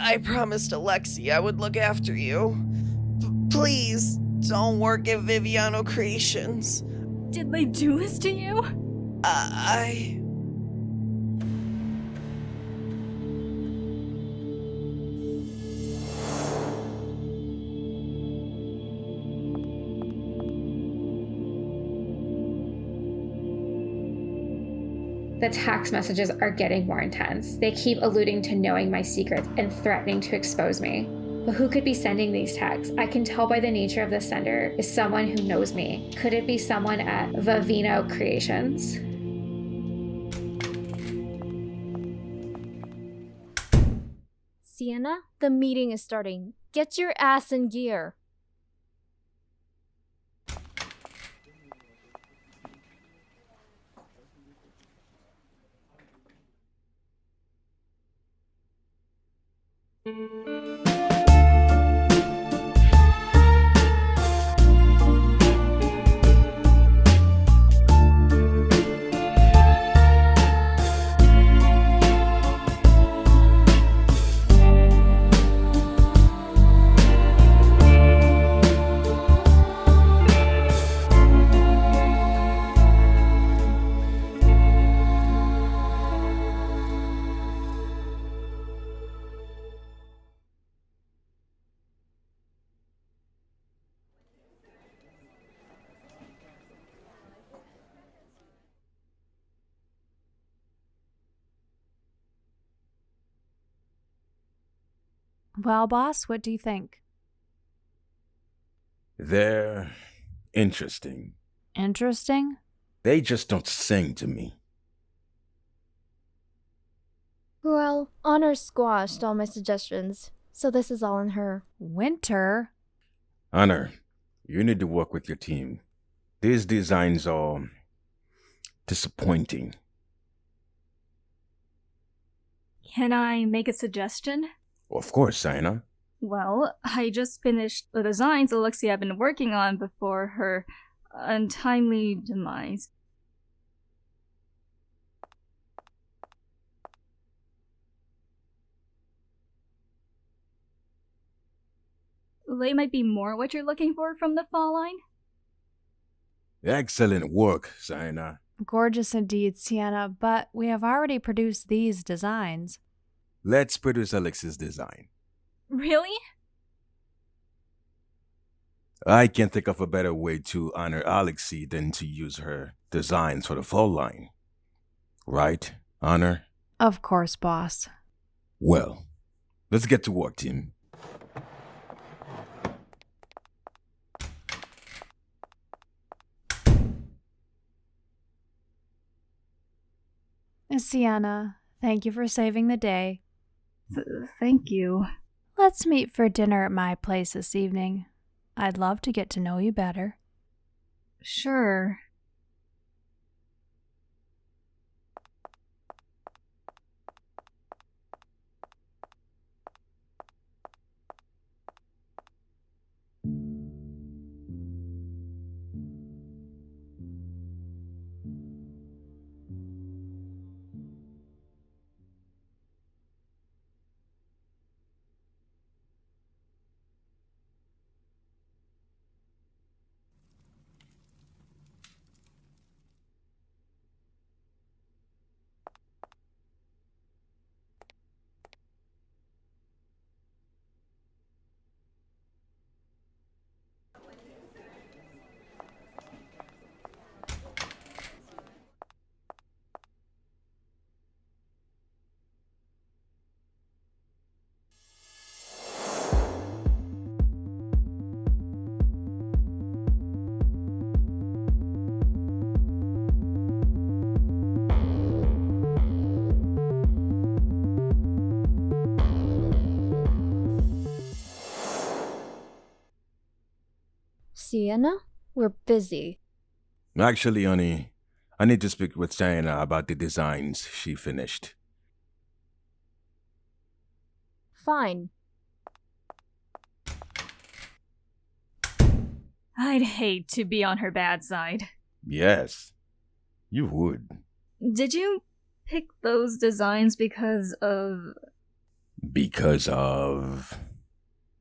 I promised Alexi I would look after you. Please, don't work at Viviano Creations. Did they do this to you? The text messages are getting more intense. They keep alluding to knowing my secrets and threatening to expose me. But who could be sending these texts? I can tell by the nature of the sender is someone who knows me. Could it be someone at Viviano Creations? Sienna, the meeting is starting. Get your ass in gear. Well, boss, what do you think? They're interesting. Interesting? They just don't sing to me. Well, Honor squashed all my suggestions, so this is all on her. Wynter? Honor, you need to work with your team. These designs are disappointing. Can I make a suggestion? Of course, Sienna. Well, I just finished the designs Alexi had been working on before her untimely demise. They might be more what you're looking for from the fall line? Excellent work, Sienna. Gorgeous indeed, Sienna, but we have already produced these designs. Let's produce Alexi's design. Really? I can't think of a better way to honor Alexi than to use her designs for the fall line. Right, Honor? Of course, boss. Well, let's get to work, team. Sienna, thank you for saving the day. Thank you. Let's meet for dinner at my place this evening. I'd love to get to know you better. Sure. Sienna, we're busy. Actually, honey, I need to speak with Sienna about the designs she finished. Fine. I'd hate to be on her bad side. Yes, you would. Did you pick those designs because of... Because of...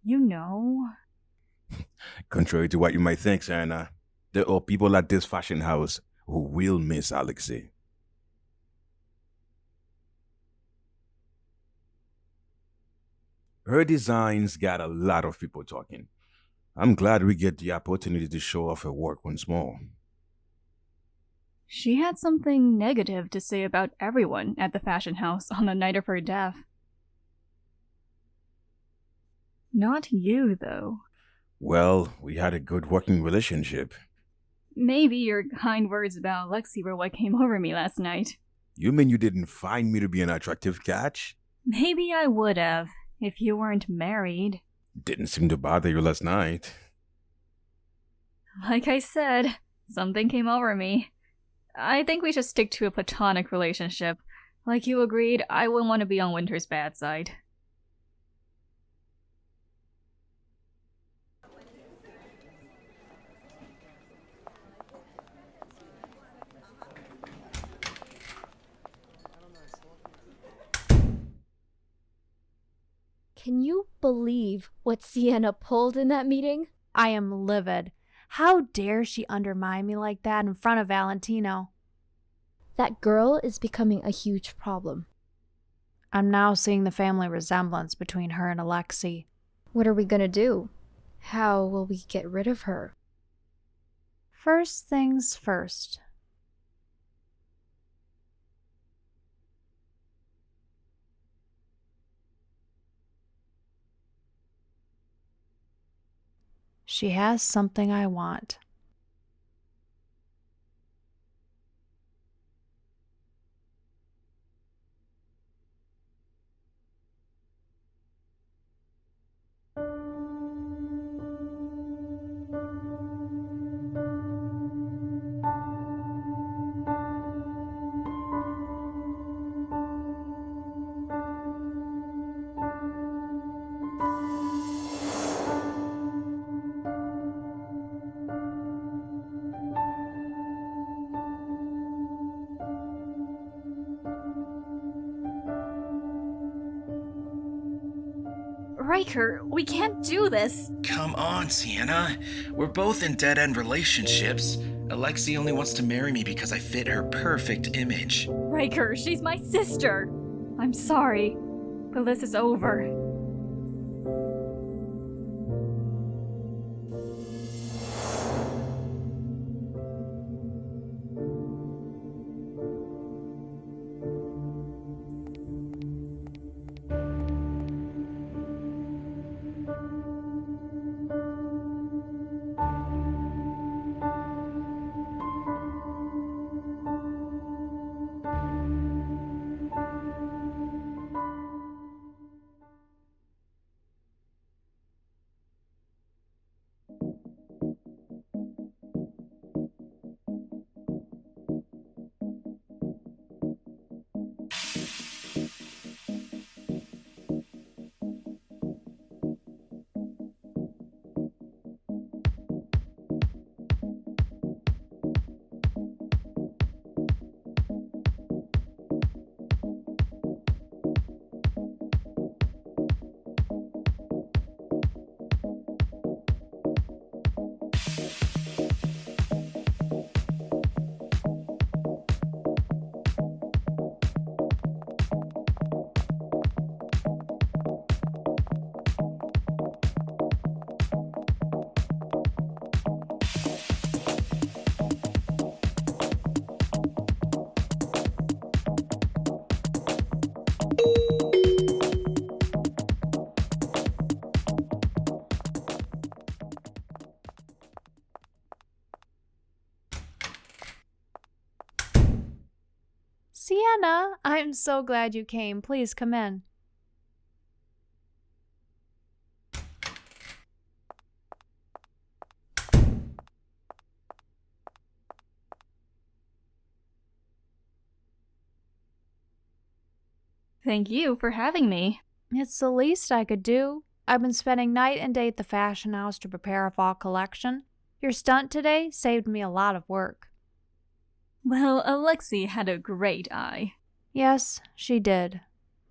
You know. Contrary to what you might think, Sienna, there are people at this fashion house who will miss Alexi. Her designs got a lot of people talking. I'm glad we get the opportunity to show off her work once more. She had something negative to say about everyone at the fashion house on the night of her death. Not you, though. Well, we had a good working relationship. Maybe your kind words about Alexi were what came over me last night. You mean you didn't find me to be an attractive catch? Maybe I would have, if you weren't married. Didn't seem to bother you last night. Like I said, something came over me. I think we should stick to a platonic relationship. Like you agreed, I wouldn't want to be on Wynter's bad side. Can you believe what Sienna pulled in that meeting? I am livid. How dare she undermine me like that in front of Valentino? That girl is becoming a huge problem. I'm now seeing the family resemblance between her and Alexi. What are we gonna do? How will we get rid of her? First things first. She has something I want. Ryker, we can't do this. Come on, Sienna. We're both in dead-end relationships. Alexi only wants to marry me because I fit her perfect image. Ryker, she's my sister. I'm sorry, but this is over. Sienna, I'm so glad you came. Please come in. Thank you for having me. It's the least I could do. I've been spending night and day at the fashion house to prepare a fall collection. Your stunt today saved me a lot of work. Well, Alexi had a great eye. Yes, she did.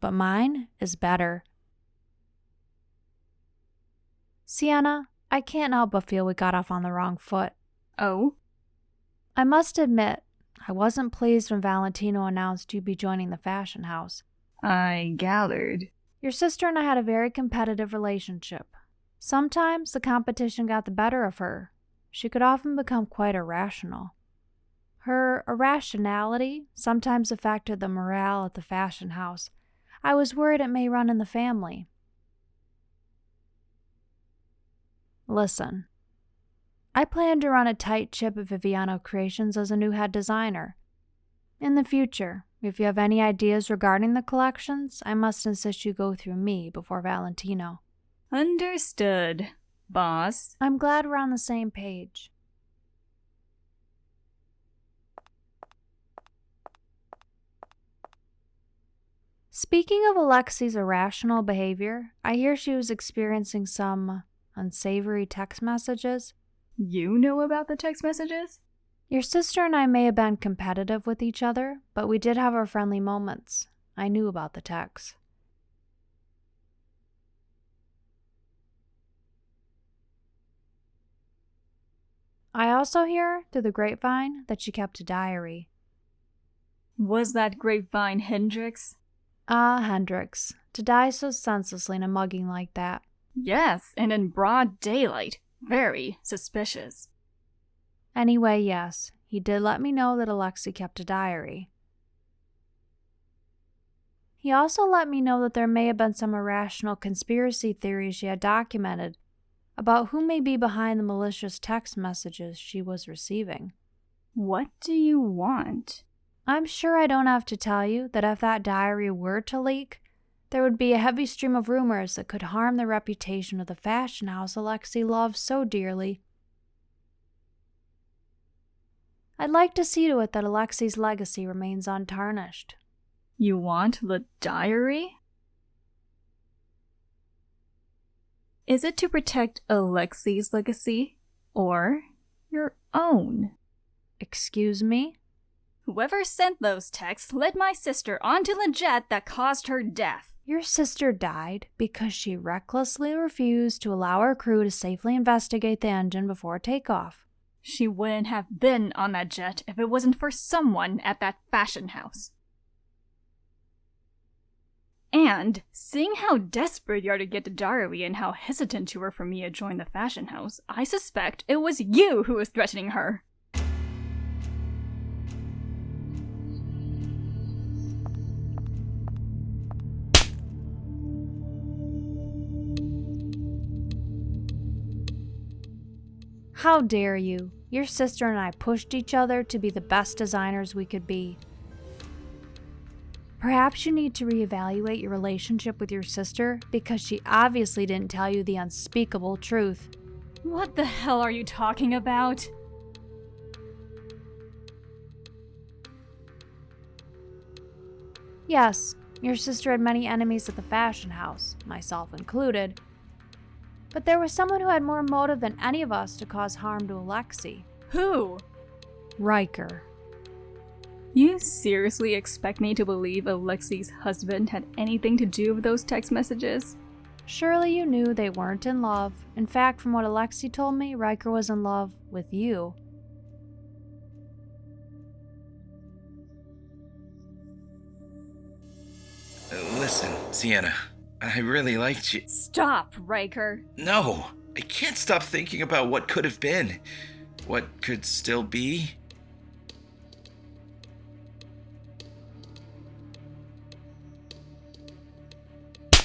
But mine is better. Sienna, I can't help but feel we got off on the wrong foot. Oh? I must admit, I wasn't pleased when Valentino announced you'd be joining the fashion house. I gathered. Your sister and I had a very competitive relationship. Sometimes the competition got the better of her. She could often become quite irrational. Her irrationality sometimes affected the morale at the fashion house. I was worried it may run in the family. Listen, I plan to run a tight ship at Viviano Creations as a new head designer. In the future, if you have any ideas regarding the collections, I must insist you go through me before Valentino. Understood, boss. I'm glad we're on the same page. Speaking of Alexi's irrational behavior, I hear she was experiencing some unsavory text messages. You know about the text messages? Your sister and I may have been competitive with each other, but we did have our friendly moments. I knew about the texts. I also hear, through the grapevine, that she kept a diary. Was that grapevine Hendrix? Hendrix. To die so senselessly in a mugging like that. Yes, and in broad daylight. Very suspicious. Anyway, yes, he did let me know that Alexi kept a diary. He also let me know that there may have been some irrational conspiracy theories she had documented about who may be behind the malicious text messages she was receiving. What do you want? I'm sure I don't have to tell you that if that diary were to leak, there would be a heavy stream of rumors that could harm the reputation of the fashion house Alexi loves so dearly. I'd like to see to it that Alexi's legacy remains untarnished. You want the diary? Is it to protect Alexi's legacy or your own? Excuse me? Whoever sent those texts led my sister onto the jet that caused her death. Your sister died because she recklessly refused to allow her crew to safely investigate the engine before takeoff. She wouldn't have been on that jet if it wasn't for someone at that fashion house. And, seeing how desperate you are to get the diary and how hesitant you were for me to join the fashion house, I suspect it was you who was threatening her. How dare you? Your sister and I pushed each other to be the best designers we could be. Perhaps you need to reevaluate your relationship with your sister because she obviously didn't tell you the unspeakable truth. What the hell are you talking about? Yes, your sister had many enemies at the fashion house, myself included. But there was someone who had more motive than any of us to cause harm to Alexi. Who? Ryker. You seriously expect me to believe Alexi's husband had anything to do with those text messages? Surely you knew they weren't in love. In fact, from what Alexi told me, Ryker was in love with you. Listen, Sienna, I really liked you. Stop, Ryker. No, I can't stop thinking about what could have been. What could still be.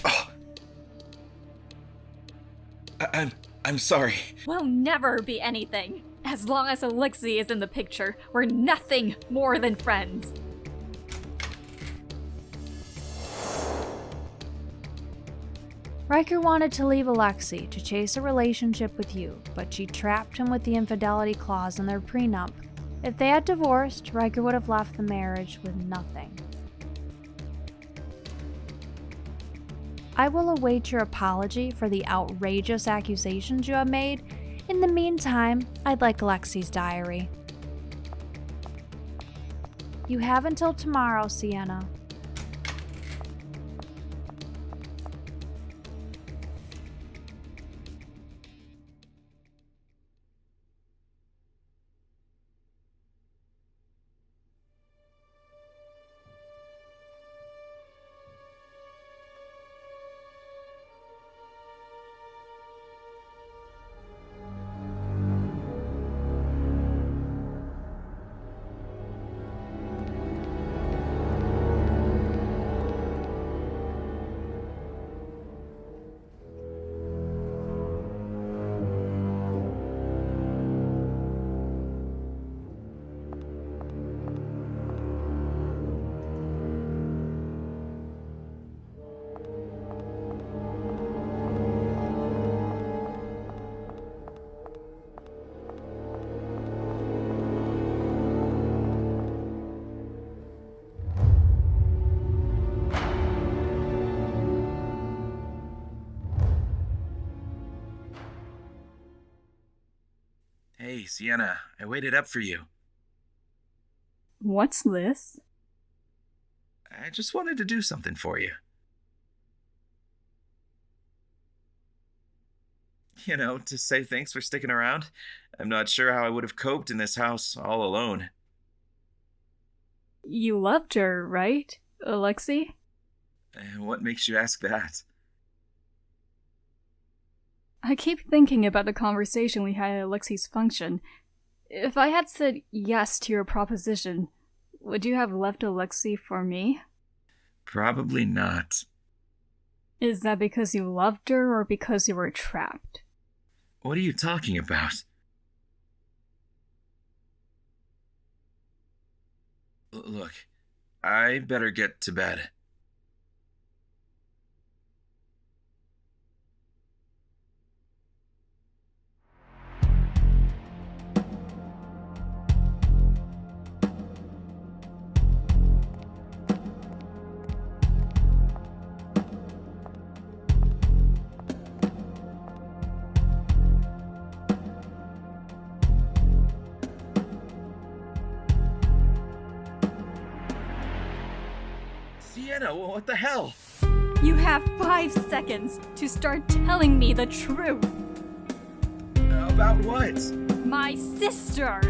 Oh. I'm sorry. We'll never be anything. As long as Alexi is in the picture, we're nothing more than friends. Ryker wanted to leave Alexi to chase a relationship with you, but she trapped him with the infidelity clause in their prenup. If they had divorced, Ryker would have left the marriage with nothing. I will await your apology for the outrageous accusations you have made. In the meantime, I'd like Alexi's diary. You have until tomorrow, Sienna. Hey, Sienna, I waited up for you. What's this? I just wanted to do something for you. You know, to say thanks for sticking around. I'm not sure how I would have coped in this house all alone. You loved her, right, Alexi? What makes you ask that? I keep thinking about the conversation we had at Alexi's function. If I had said yes to your proposition, would you have left Alexi for me? Probably not. Is that because you loved her or because you were trapped? What are you talking about? Look, I better get to bed. Sienna, what the hell? You have 5 seconds to start telling me the truth. About what? My sister!